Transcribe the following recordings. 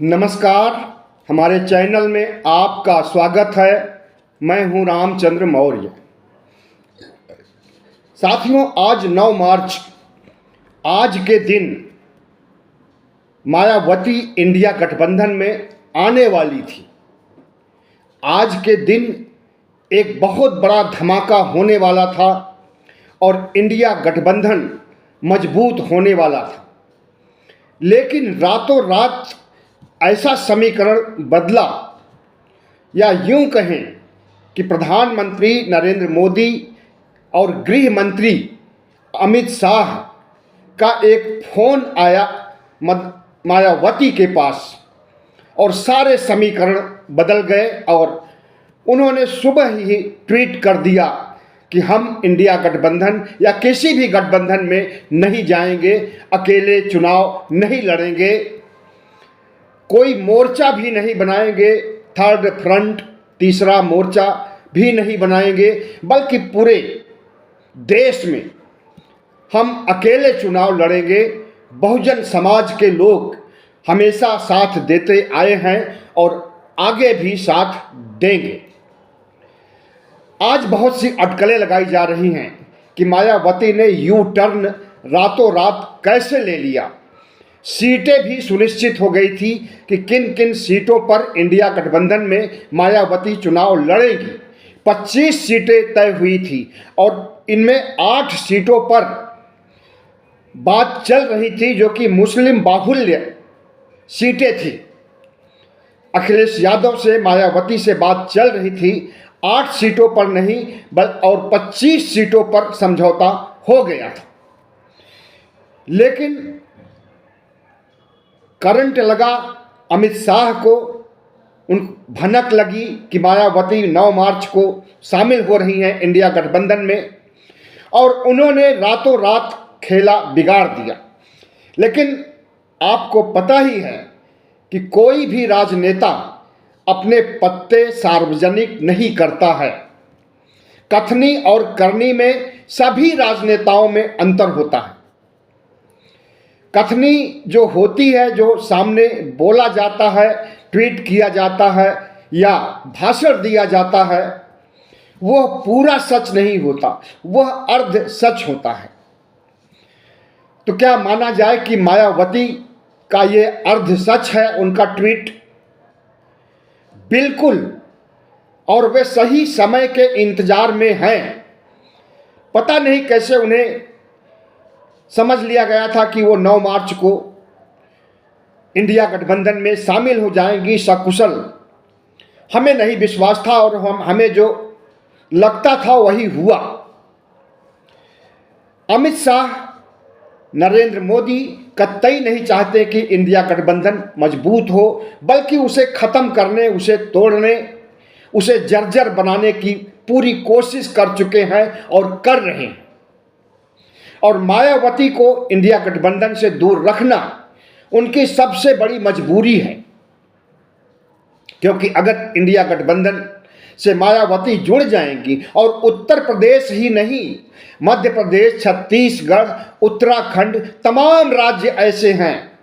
नमस्कार। हमारे चैनल में आपका स्वागत है। मैं हूं रामचंद्र मौर्य। साथियों, आज 9 मार्च, आज के दिन मायावती इंडिया गठबंधन में आने वाली थी। आज के दिन एक बहुत बड़ा धमाका होने वाला था और इंडिया गठबंधन मजबूत होने वाला था। लेकिन रातों रात ऐसा समीकरण बदला, या यूं कहें कि प्रधानमंत्री नरेंद्र मोदी और गृह मंत्री अमित शाह का एक फोन आया मायावती के पास और सारे समीकरण बदल गए और उन्होंने सुबह ही ट्वीट कर दिया कि हम इंडिया गठबंधन या किसी भी गठबंधन में नहीं जाएंगे, अकेले चुनाव नहीं लड़ेंगे, कोई मोर्चा भी नहीं बनाएंगे, थर्ड फ्रंट, तीसरा मोर्चा भी नहीं बनाएंगे, बल्कि पूरे देश में हम अकेले चुनाव लड़ेंगे। बहुजन समाज के लोग हमेशा साथ देते आए हैं और आगे भी साथ देंगे। आज बहुत सी अटकलें लगाई जा रही हैं कि मायावती ने यू टर्न रातों रात कैसे ले लिया। सीटें भी सुनिश्चित हो गई थी कि किन किन सीटों पर इंडिया गठबंधन में मायावती चुनाव लड़ेगी। 25 सीटें तय हुई थी और इनमें 8 सीटों पर बात चल रही थी जो कि मुस्लिम बाहुल्य सीटें थी। अखिलेश यादव से मायावती से बात चल रही थी 8 सीटों पर नहीं और 25 सीटों पर समझौता हो गया था। लेकिन करंट लगा, अमित शाह को उन भनक लगी कि मायावती 9 मार्च को शामिल हो रही हैं इंडिया गठबंधन में, और उन्होंने रातों रात खेला बिगाड़ दिया। लेकिन आपको पता ही है कि कोई भी राजनेता अपने पत्ते सार्वजनिक नहीं करता है। कथनी और करनी में सभी राजनेताओं में अंतर होता है। कथनी जो होती है, जो सामने बोला जाता है, ट्वीट किया जाता है या भाषण दिया जाता है, वह पूरा सच नहीं होता, वह अर्ध सच होता है। तो क्या माना जाए कि मायावती का ये अर्ध सच है उनका ट्वीट? बिल्कुल। और वे सही समय के इंतजार में हैं। पता नहीं कैसे उन्हें समझ लिया गया था कि वो 9 मार्च को इंडिया गठबंधन में शामिल हो जाएंगी सकुशल। हमें नहीं विश्वास था और हमें जो लगता था वही हुआ। अमित शाह, नरेंद्र मोदी कतई नहीं चाहते कि इंडिया गठबंधन मजबूत हो, बल्कि उसे ख़त्म करने, उसे तोड़ने, उसे जर्जर बनाने की पूरी कोशिश कर चुके हैं और कर रहे हैं। और मायावती को इंडिया गठबंधन से दूर रखना उनकी सबसे बड़ी मजबूरी है, क्योंकि अगर इंडिया गठबंधन से मायावती जुड़ जाएंगी और उत्तर प्रदेश ही नहीं, मध्य प्रदेश, छत्तीसगढ़, उत्तराखंड, तमाम राज्य ऐसे हैं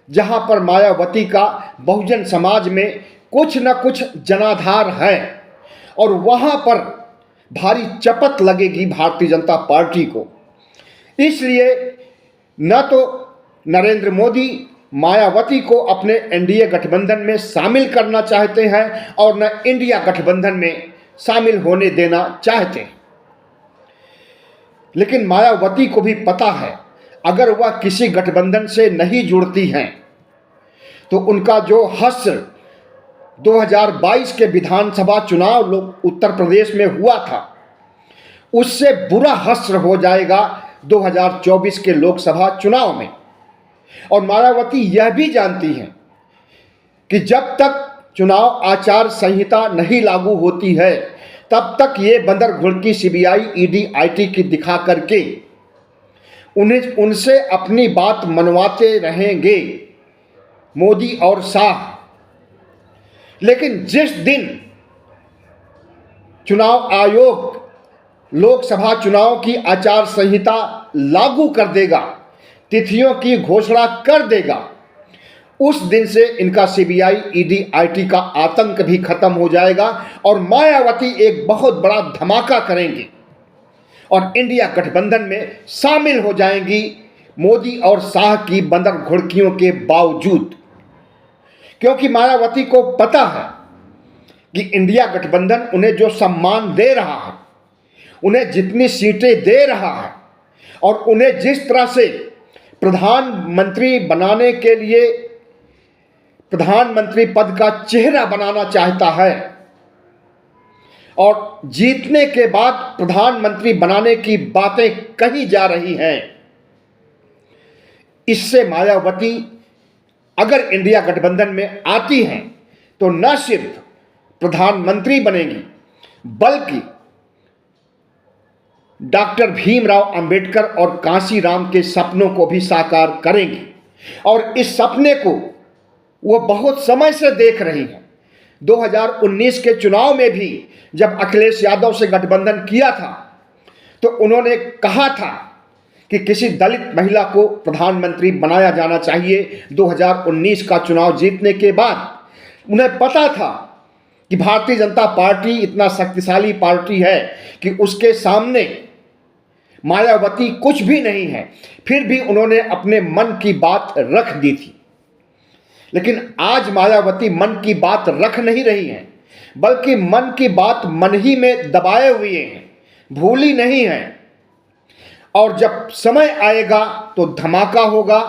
जहां पर मायावती का बहुजन समाज में कुछ न कुछ जनाधार है और वहां पर भारी चपत लगेगी भारतीय जनता पार्टी को। इसलिए न तो नरेंद्र मोदी मायावती को अपने एनडीए गठबंधन में शामिल करना चाहते हैं और न इंडिया गठबंधन में शामिल होने देना चाहते हैं। लेकिन मायावती को भी पता है, अगर वह किसी गठबंधन से नहीं जुड़ती हैं तो उनका जो हश्र 2022 के विधानसभा चुनाव उत्तर प्रदेश में हुआ था, उससे बुरा हश्र हो जाएगा 2024 के लोकसभा चुनाव में। और मायावती यह भी जानती हैं कि जब तक चुनाव आचार संहिता नहीं लागू होती है, तब तक ये बंदर घुड़की सीबीआई, ईडी, आईटी की दिखा करके उनसे अपनी बात मनवाते रहेंगे मोदी और शाह। लेकिन जिस दिन चुनाव आयोग लोकसभा चुनाव की आचार संहिता लागू कर देगा, तिथियों की घोषणा कर देगा, उस दिन से इनका सीबीआई, ईडी, आईटी का आतंक भी खत्म हो जाएगा और मायावती एक बहुत बड़ा धमाका करेंगे और इंडिया गठबंधन में शामिल हो जाएंगी, मोदी और शाह की बंदर घुड़कियों के बावजूद। क्योंकि मायावती को पता है कि इंडिया गठबंधन उन्हें जो सम्मान दे रहा है, उन्हें जितनी सीटें दे रहा है और उन्हें जिस तरह से प्रधानमंत्री बनाने के लिए प्रधानमंत्री पद का चेहरा बनाना चाहता है और जीतने के बाद प्रधानमंत्री बनाने की बातें कही जा रही हैं, इससे मायावती अगर इंडिया गठबंधन में आती हैं तो न सिर्फ प्रधानमंत्री बनेंगी बल्कि डॉक्टर भीमराव अंबेडकर और कांशीराम के सपनों को भी साकार करेंगी। और इस सपने को वो बहुत समय से देख रही हैं। 2019 के चुनाव में भी जब अखिलेश यादव से गठबंधन किया था तो उन्होंने कहा था कि किसी दलित महिला को प्रधानमंत्री बनाया जाना चाहिए। 2019 का चुनाव जीतने के बाद उन्हें पता था कि भारतीय जनता पार्टी इतना शक्तिशाली पार्टी है कि उसके सामने मायावती कुछ भी नहीं है, फिर भी उन्होंने अपने मन की बात रख दी थी। लेकिन आज मायावती मन की बात रख नहीं रही हैं, बल्कि मन की बात मन ही में दबाए हुए हैं, भूली नहीं है। और जब समय आएगा तो धमाका होगा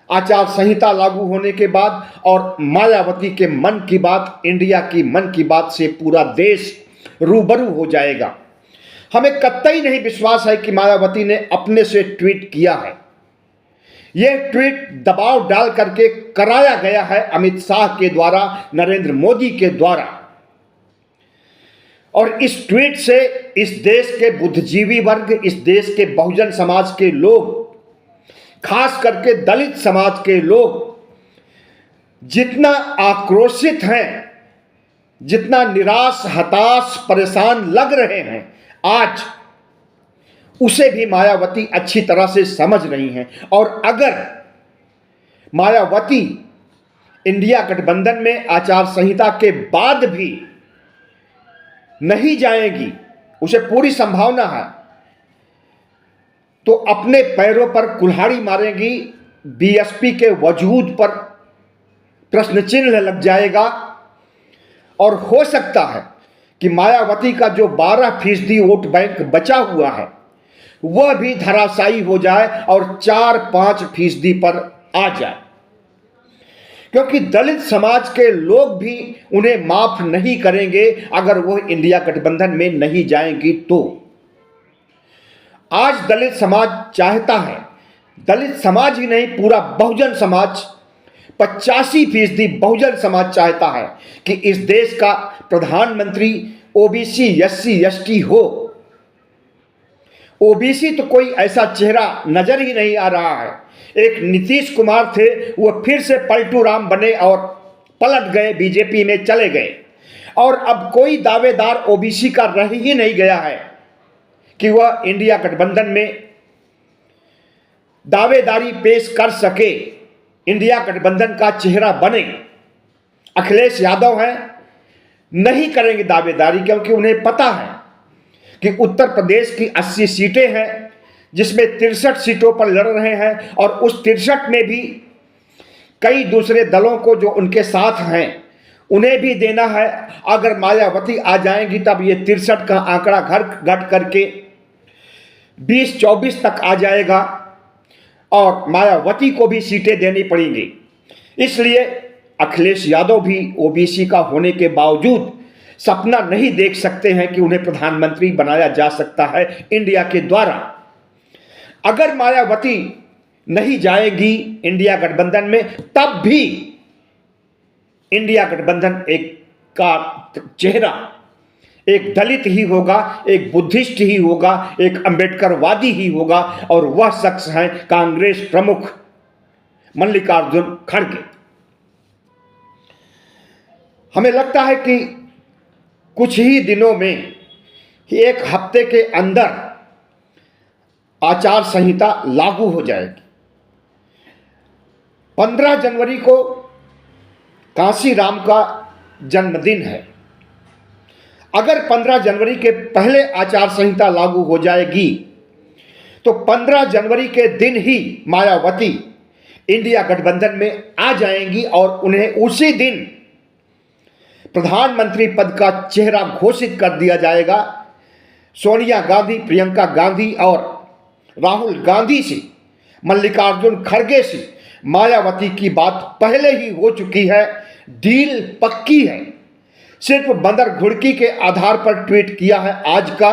आचार संहिता लागू होने के बाद, और मायावती के मन की बात, इंडिया की मन की बात से पूरा देश रूबरू हो जाएगा। हमें कतई नहीं विश्वास है कि मायावती ने अपने से ट्वीट किया है। यह ट्वीट दबाव डाल करके कराया गया है अमित शाह के द्वारा, नरेंद्र मोदी के द्वारा। और इस ट्वीट से इस देश के बुद्धिजीवी वर्ग, इस देश के बहुजन समाज के लोग, खास करके दलित समाज के लोग जितना आक्रोशित हैं, जितना निराश, हताश, परेशान लग रहे हैं आज, उसे भी मायावती अच्छी तरह से समझ रही हैं। और अगर मायावती इंडिया गठबंधन में आचार संहिता के बाद भी नहीं जाएगी, उसे पूरी संभावना है, तो अपने पैरों पर कुल्हाड़ी मारेगी, बीएसपी के वजूद पर प्रश्न चिन्ह लग जाएगा। और हो सकता है कि मायावती का जो 12% वोट बैंक बचा हुआ है वह भी धराशायी हो जाए और 4-5% पर आ जाए, क्योंकि दलित समाज के लोग भी उन्हें माफ नहीं करेंगे अगर वह इंडिया गठबंधन में नहीं जाएंगी। तो आज दलित समाज चाहता है, दलित समाज ही नहीं, पूरा बहुजन समाज, 85% बहुजन समाज चाहता है कि इस देश का प्रधानमंत्री ओबीसी, एससी, एसटी हो। ओबीसी तो कोई ऐसा चेहरा नजर ही नहीं आ रहा है। एक नीतीश कुमार थे, वो फिर से पलटू राम बने और पलट गए, बीजेपी में चले गए। और अब कोई दावेदार ओबीसी का रह ही नहीं गया है कि वह इंडिया गठबंधन में दावेदारी पेश कर सके, इंडिया गठबंधन का चेहरा बने। अखिलेश यादव हैं, नहीं करेंगे दावेदारी, क्योंकि उन्हें पता है कि उत्तर प्रदेश की 80 सीटें हैं, जिसमें 63 सीटों पर लड़ रहे हैं, और उस 63 में भी कई दूसरे दलों को जो उनके साथ हैं उन्हें भी देना है। अगर मायावती आ जाएंगी तब ये 63 का आंकड़ा घट करके 20-24 तक आ जाएगा और मायावती को भी सीटें देनी पड़ेंगी। इसलिए अखिलेश यादव भी ओबीसी का होने के बावजूद सपना नहीं देख सकते हैं कि उन्हें प्रधानमंत्री बनाया जा सकता है इंडिया के द्वारा। अगर मायावती नहीं जाएगी इंडिया गठबंधन में, तब भी इंडिया गठबंधन एक का चेहरा एक दलित ही होगा, एक बुद्धिस्ट ही होगा, एक अंबेडकरवादी ही होगा, और वह शख्स हैं कांग्रेस प्रमुख मल्लिकार्जुन खड़गे। हमें लगता है कि कुछ ही दिनों में, एक हफ्ते के अंदर आचार संहिता लागू हो जाएगी। 15 जनवरी को कांशीराम का जन्मदिन है। अगर 15 जनवरी के पहले आचार संहिता लागू हो जाएगी तो 15 जनवरी के दिन ही मायावती इंडिया गठबंधन में आ जाएंगी और उन्हें उसी दिन प्रधानमंत्री पद का चेहरा घोषित कर दिया जाएगा। सोनिया गांधी, प्रियंका गांधी और राहुल गांधी से, मल्लिकार्जुन खड़गे से मायावती की बात पहले ही हो चुकी है, डील पक्की है। सिर्फ बंदर घुड़की के आधार पर ट्वीट किया है आज का,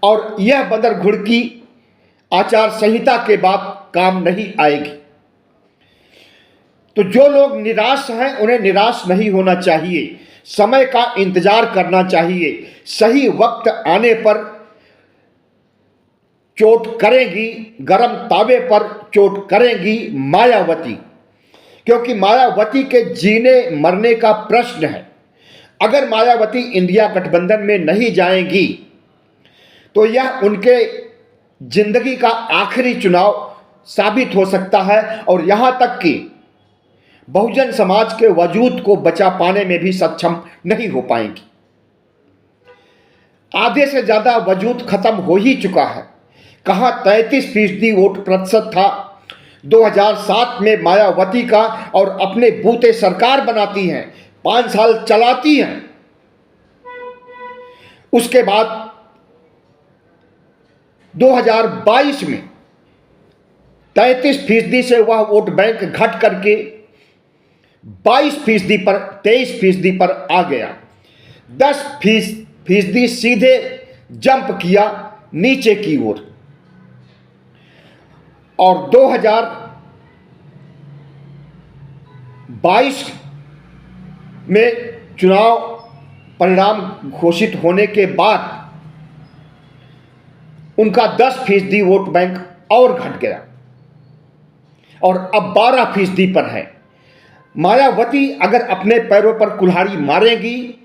और यह बंदर घुड़की आचार संहिता के बाद काम नहीं आएगी। तो जो लोग निराश हैं उन्हें निराश नहीं होना चाहिए, समय का इंतजार करना चाहिए। सही वक्त आने पर चोट करेंगी, गरम तावे पर चोट करेंगी मायावती, क्योंकि मायावती के जीने मरने का प्रश्न है। अगर मायावती इंडिया गठबंधन में नहीं जाएंगी तो यह उनके जिंदगी का आखिरी चुनाव साबित हो सकता है, और यहां तक कि बहुजन समाज के वजूद को बचा पाने में भी सक्षम नहीं हो पाएंगी। आधे से ज्यादा वजूद खत्म हो ही चुका है। कहां 33% वोट प्रतिशत था 2007 में मायावती का, और अपने बूते सरकार बनाती हैं, 5 साल चलाती हैं। उसके बाद 2022 में 33% से वह वोट बैंक घट करके 22% पर, 23% पर आ गया। 10% सीधे जंप किया नीचे की ओर। और 2022 में चुनाव परिणाम घोषित होने के बाद उनका 10% वोट बैंक और घट गया और अब 12% पर है। मायावती अगर अपने पैरों पर कुल्हाड़ी मारेगी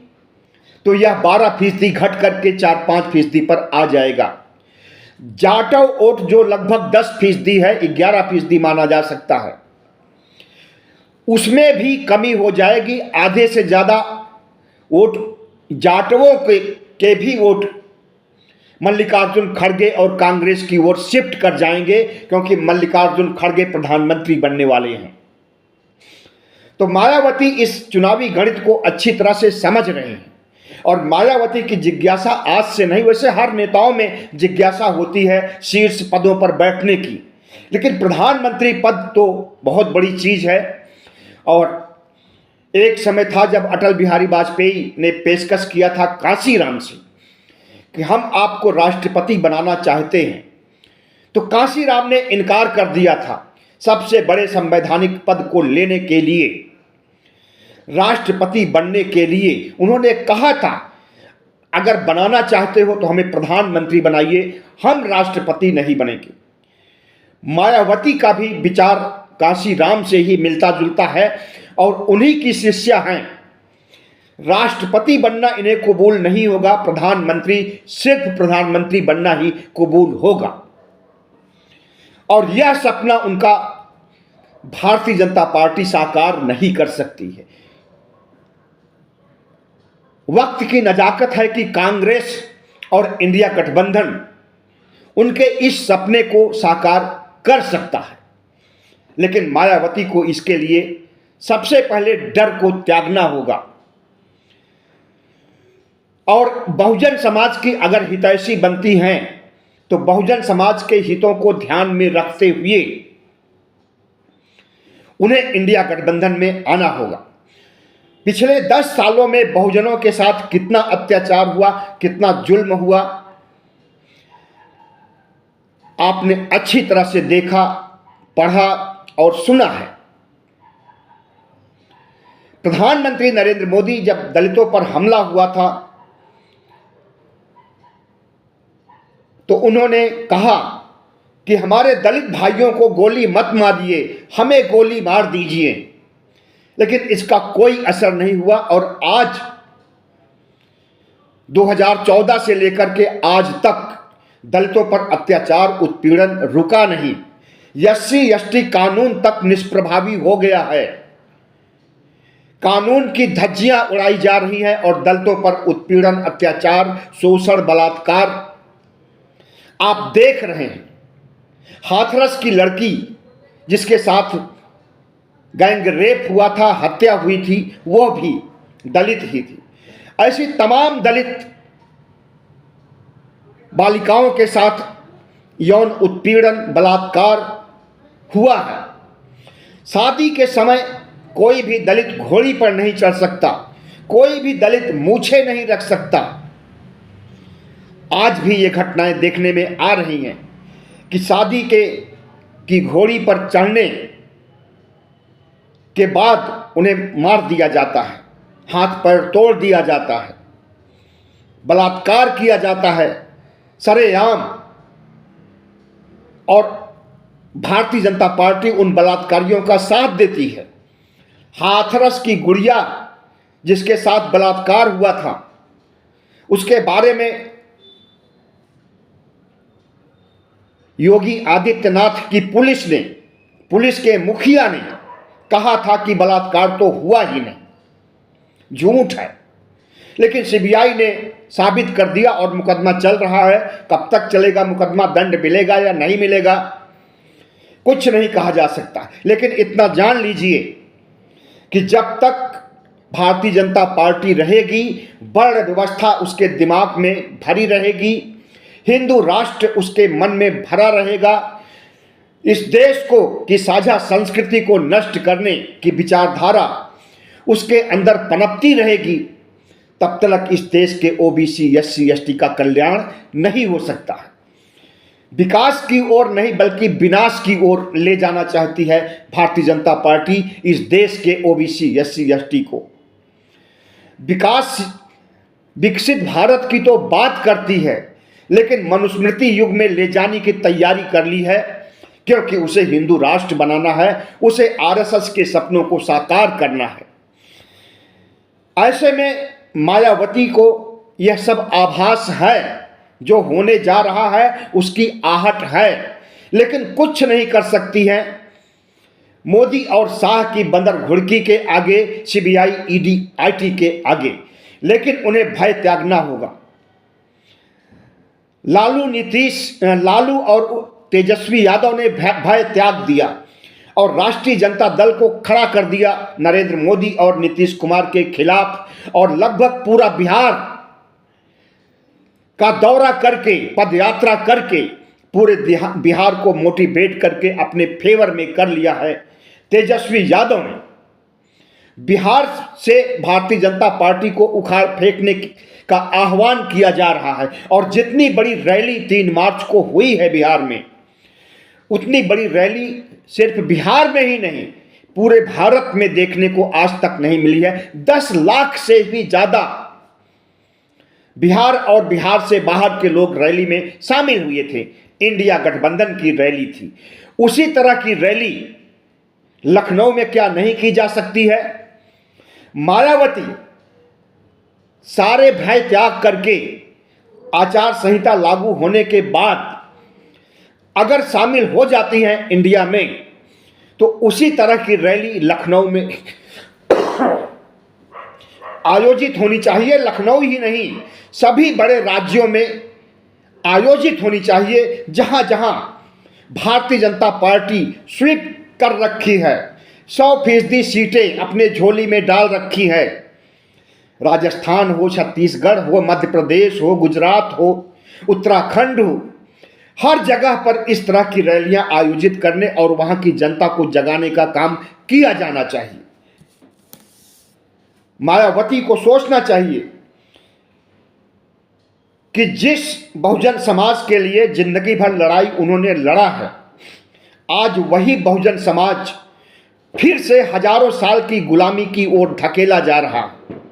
तो यह 12% घट करके 4-5% पर आ जाएगा। जाटव वोट जो लगभग 10% है, 11% माना जा सकता है, उसमें भी कमी हो जाएगी। आधे से ज्यादा वोट जाटवों के भी वोट मल्लिकार्जुन खड़गे और कांग्रेस की ओर शिफ्ट कर जाएंगे, क्योंकि मल्लिकार्जुन खड़गे प्रधानमंत्री बनने वाले हैं। तो मायावती इस चुनावी गणित को अच्छी तरह से समझ रहे हैं, और मायावती की जिज्ञासा आज से नहीं, वैसे हर नेताओं में जिज्ञासा होती है शीर्ष पदों पर बैठने की, लेकिन प्रधानमंत्री पद तो बहुत बड़ी चीज है। और एक समय था जब अटल बिहारी वाजपेयी ने पेशकश किया था कांशीराम से कि हम आपको राष्ट्रपति बनाना चाहते हैं, तो कांशीराम ने इनकार कर दिया था। सबसे बड़े संवैधानिक पद को लेने के लिए, राष्ट्रपति बनने के लिए उन्होंने कहा था, अगर बनाना चाहते हो तो हमें प्रधानमंत्री बनाइए, हम राष्ट्रपति नहीं बनेंगे। मायावती का भी विचार कांशीराम से ही मिलता जुलता है और उन्हीं की शिष्या हैं। राष्ट्रपति बनना इन्हें कबूल नहीं होगा, प्रधानमंत्री, सिर्फ प्रधानमंत्री बनना ही कबूल होगा। और यह सपना उनका भारतीय जनता पार्टी साकार नहीं कर सकती है। वक्त की नजाकत है कि कांग्रेस और इंडिया गठबंधन उनके इस सपने को साकार कर सकता है, लेकिन मायावती को इसके लिए सबसे पहले डर को त्यागना होगा। और बहुजन समाज की अगर हितैषी बनती हैं तो बहुजन समाज के हितों को ध्यान में रखते हुए उन्हें इंडिया गठबंधन में आना होगा। पिछले 10 सालों में बहुजनों के साथ कितना अत्याचार हुआ, कितना जुल्म हुआ, आपने अच्छी तरह से देखा, पढ़ा और सुना है। प्रधानमंत्री नरेंद्र मोदी जब दलितों पर हमला हुआ था तो उन्होंने कहा कि हमारे दलित भाइयों को गोली मत मारिए, हमें गोली मार दीजिए, लेकिन इसका कोई असर नहीं हुआ। और आज 2014 से लेकर के आज तक दलितों पर अत्याचार, उत्पीड़न रुका नहीं। SC ST कानून तक निष्प्रभावी हो गया है। कानून की धज्जियां उड़ाई जा रही हैं और दलितों पर उत्पीड़न, अत्याचार, शोषण, बलात्कार आप देख रहे हैं। हाथरस की लड़की जिसके साथ गैंग रेप हुआ था, हत्या हुई थी, वह भी दलित ही थी। ऐसी तमाम दलित बालिकाओं के साथ यौन उत्पीड़न, बलात्कार हुआ है। शादी के समय कोई भी दलित घोड़ी पर नहीं चढ़ सकता, कोई भी दलित मूछें नहीं रख सकता। आज भी ये घटनाएं देखने में आ रही हैं कि शादी की घोड़ी पर चढ़ने के बाद उन्हें मार दिया जाता है, हाथ पैर तोड़ दिया जाता है, बलात्कार किया जाता है सरेआम। और भारतीय जनता पार्टी उन बलात्कारियों का साथ देती है। हाथरस की गुड़िया जिसके साथ बलात्कार हुआ था, उसके बारे में योगी आदित्यनाथ की पुलिस के मुखिया ने कहा था कि बलात्कार तो हुआ ही नहीं, झूठ है। लेकिन सीबीआई ने साबित कर दिया और मुकदमा चल रहा है। कब तक चलेगा मुकदमा, दंड मिलेगा या नहीं मिलेगा, कुछ नहीं कहा जा सकता। लेकिन इतना जान लीजिए कि जब तक भारतीय जनता पार्टी रहेगी, वर्ण व्यवस्था उसके दिमाग में भरी रहेगी, हिंदू राष्ट्र उसके मन में भरा रहेगा, इस देश को की साझा संस्कृति को नष्ट करने की विचारधारा उसके अंदर पनपती रहेगी, तब तक इस देश के ओबीसी, एससी, एसटी का कल्याण नहीं हो सकता है। विकास की ओर नहीं बल्कि विनाश की ओर ले जाना चाहती है भारतीय जनता पार्टी इस देश के ओबीसी, एससी, एसटी को। विकसित भारत की तो बात करती है, लेकिन मनुस्मृति युग में ले जाने की तैयारी कर ली है, क्योंकि उसे हिंदू राष्ट्र बनाना है, उसे आरएसएस के सपनों को साकार करना है। ऐसे में मायावती को यह सब आभास है, जो होने जा रहा है उसकी आहट है, लेकिन कुछ नहीं कर सकती है। मोदी और शाह की बंदर घुड़की के आगे, सीबीआई, ईडी, आईटी के आगे, लेकिन उन्हें भय त्यागना होगा। लालू और तेजस्वी यादव ने भय त्याग दिया और राष्ट्रीय जनता दल को खड़ा कर दिया नरेंद्र मोदी और नीतीश कुमार के खिलाफ, और लगभग पूरा बिहार का दौरा करके, पदयात्रा करके पूरे बिहार को मोटिवेट करके अपने फेवर में कर लिया है तेजस्वी यादव ने। बिहार से भारतीय जनता पार्टी को उखाड़ फेंकने का आह्वान किया जा रहा है, और जितनी बड़ी रैली 3 मार्च को हुई है बिहार में, उतनी बड़ी रैली सिर्फ बिहार में ही नहीं पूरे भारत में देखने को आज तक नहीं मिली है। 10 लाख से भी ज़्यादा बिहार और बिहार से बाहर के लोग रैली में शामिल हुए थे। इंडिया गठबंधन की रैली थी। उसी तरह की रैली लखनऊ में क्या नहीं की जा सकती है? मायावती सारे भय त्याग करके आचार संहिता लागू होने के बाद अगर शामिल हो जाती हैं इंडिया में, तो उसी तरह की रैली लखनऊ में आयोजित होनी चाहिए। लखनऊ ही नहीं, सभी बड़े राज्यों में आयोजित होनी चाहिए, जहां जहां भारतीय जनता पार्टी स्वीप कर रखी है, 100% सीटें अपने झोली में डाल रखी है। राजस्थान हो, छत्तीसगढ़ हो, मध्य प्रदेश हो, गुजरात हो, उत्तराखंड हो, हर जगह पर इस तरह की रैलियां आयोजित करने और वहां की जनता को जगाने का काम किया जाना चाहिए। मायावती को सोचना चाहिए कि जिस बहुजन समाज के लिए जिंदगी भर लड़ाई उन्होंने लड़ा है, आज वही बहुजन समाज फिर से हजारों साल की गुलामी की ओर धकेला जा रहा है,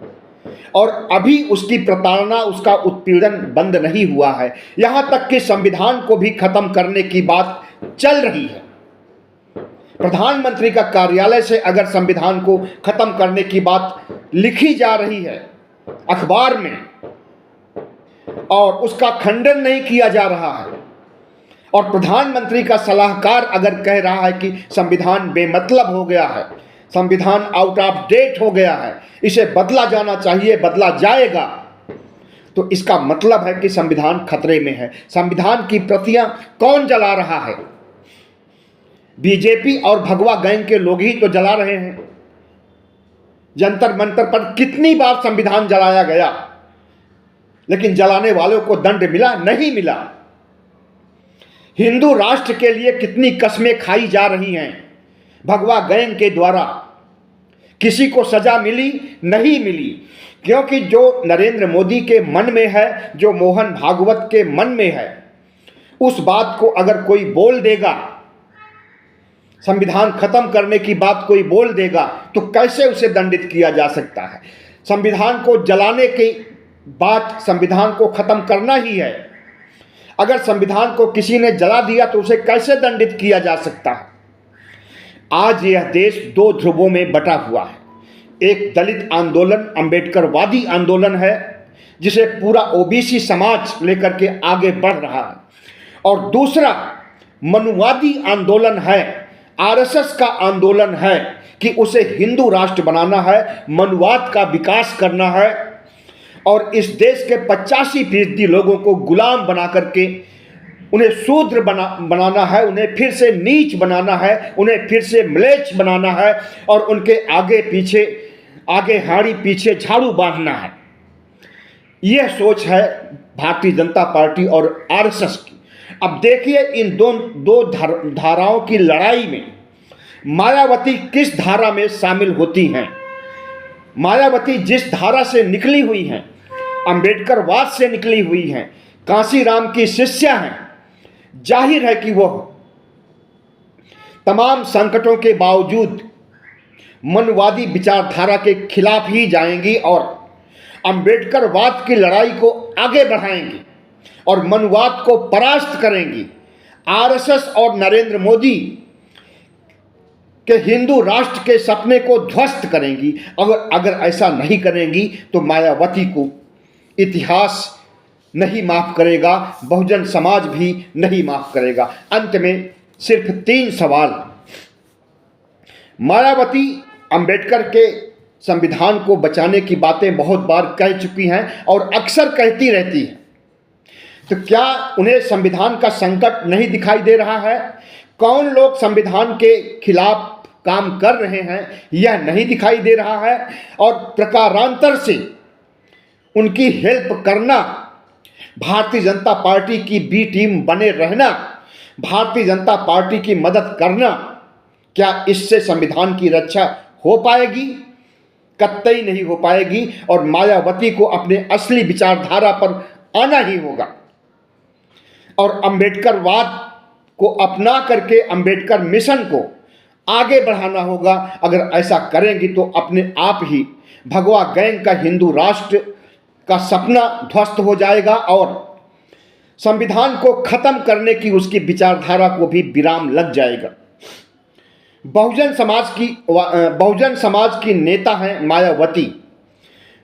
और अभी उसकी प्रताड़ना, उसका उत्पीड़न बंद नहीं हुआ है। यहां तक कि संविधान को भी खत्म करने की बात चल रही है। प्रधानमंत्री का कार्यालय से अगर संविधान को खत्म करने की बात लिखी जा रही है अखबार में, और उसका खंडन नहीं किया जा रहा है, और प्रधानमंत्री का सलाहकार अगर कह रहा है कि संविधान बेमतलब हो गया है, संविधान आउट ऑफ डेट हो गया है, इसे बदला जाना चाहिए, बदला जाएगा, तो इसका मतलब है कि संविधान खतरे में है। संविधान की प्रतियां कौन जला रहा है? बीजेपी और भगवा गैंग के लोग ही तो जला रहे हैं। जंतर मंतर पर कितनी बार संविधान जलाया गया, लेकिन जलाने वालों को दंड मिला? नहीं मिला। हिंदू राष्ट्र के लिए कितनी कस्में खाई जा रही हैं भगवा गैंग के द्वारा, किसी को सजा मिली? नहीं मिली। क्योंकि जो नरेंद्र मोदी के मन में है, जो मोहन भागवत के मन में है, उस बात को अगर कोई बोल देगा, संविधान खत्म करने की बात कोई बोल देगा, तो कैसे उसे दंडित किया जा सकता है? संविधान को जलाने की बात संविधान को खत्म करना ही है। अगर संविधान को किसी ने जला दिया तो उसे कैसे दंडित किया जा सकता है? आज यह देश दो ध्रुवों में बटा हुआ है। एक दलित आंदोलन, अंबेडकरवादी आंदोलन है, जिसे पूरा ओबीसी समाज लेकर के आगे बढ़ रहा है, और दूसरा मनुवादी आंदोलन है, आरएसएस का आंदोलन है कि उसे हिंदू राष्ट्र बनाना है, मनुवाद का विकास करना है और इस देश के 85% लोगों को गुलाम बना करके उन्हें शूद्र बनाना है, उन्हें फिर से नीच बनाना है, उन्हें फिर से म्लेच्छ बनाना है और उनके आगे हाड़ी पीछे झाड़ू बांधना है। यह सोच है भारतीय जनता पार्टी और आरएसएस की। अब देखिए, इन दो धाराओं की लड़ाई में मायावती किस धारा में शामिल होती हैं। मायावती जिस धारा से निकली हुई हैं, अंबेडकरवाद से निकली हुई हैं, कांशीराम की शिष्या हैं, जाहिर है कि वह तमाम संकटों के बावजूद मनुवादी विचारधारा के खिलाफ ही जाएंगी और अंबेडकरवाद की लड़ाई को आगे बढ़ाएंगी और मनुवाद को परास्त करेंगी। आरएसएस और नरेंद्र मोदी के हिंदू राष्ट्र के सपने को ध्वस्त करेंगी। अगर ऐसा नहीं करेंगी तो मायावती को इतिहास नहीं माफ करेगा, बहुजन समाज भी नहीं माफ करेगा। अंत में सिर्फ 3 सवाल। मायावती अंबेडकर के संविधान को बचाने की बातें बहुत बार कह चुकी हैं और अक्सर कहती रहती हैं, तो क्या उन्हें संविधान का संकट नहीं दिखाई दे रहा है? कौन लोग संविधान के खिलाफ काम कर रहे हैं, यह नहीं दिखाई दे रहा है? और प्रकारांतर से उनकी हेल्प करना, भारतीय जनता पार्टी की बी टीम बने रहना, भारतीय जनता पार्टी की मदद करना, क्या इससे संविधान की रक्षा हो पाएगी? कतई नहीं हो पाएगी। और मायावती को अपने असली विचारधारा पर आना ही होगा और अंबेडकरवाद को अपना करके अंबेडकर मिशन को आगे बढ़ाना होगा। अगर ऐसा करेंगी तो अपने आप ही भगवा गैंग का हिंदू राष्ट्र का सपना ध्वस्त हो जाएगा और संविधान को खत्म करने की उसकी विचारधारा को भी विराम लग जाएगा। बहुजन समाज की नेता हैं मायावती।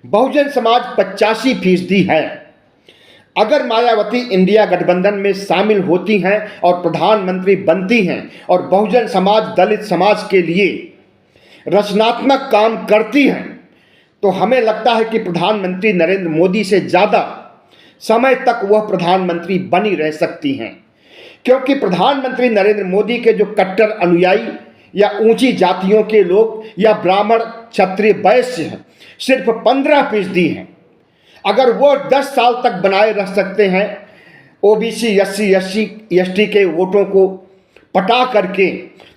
बहुजन समाज 85% है। अगर मायावती इंडिया गठबंधन में शामिल होती हैं और प्रधानमंत्री बनती हैं और बहुजन समाज दलित समाज के लिए रचनात्मक काम करती हैं, तो हमें लगता है कि प्रधानमंत्री नरेंद्र मोदी से ज़्यादा समय तक वह प्रधानमंत्री बनी रह सकती हैं। क्योंकि प्रधानमंत्री नरेंद्र मोदी के जो कट्टर अनुयायी या ऊंची जातियों के लोग या ब्राह्मण क्षत्रिय वैश्य हैं, सिर्फ 15% हैं। अगर वो 10 साल तक बनाए रह सकते हैं ओबीसी SC/ST के वोटों को पटा करके,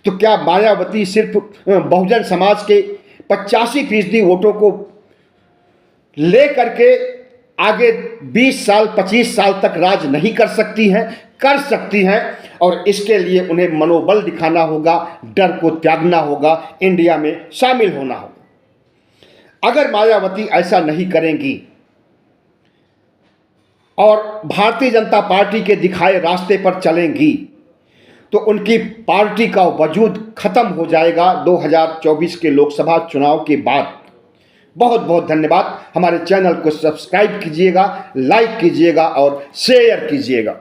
तो क्या मायावती सिर्फ बहुजन समाज के 85% वोटों को ले करके आगे 20 साल 25 साल तक राज नहीं कर सकती हैं? कर सकती हैं। और इसके लिए उन्हें मनोबल दिखाना होगा, डर को त्यागना होगा, इंडिया में शामिल होना होगा। अगर मायावती ऐसा नहीं करेंगी और भारतीय जनता पार्टी के दिखाए रास्ते पर चलेंगी, तो उनकी पार्टी का वजूद खत्म हो जाएगा 2024 के लोकसभा चुनाव के बाद। बहुत बहुत धन्यवाद। हमारे चैनल को सब्सक्राइब कीजिएगा, लाइक कीजिएगा और शेयर कीजिएगा।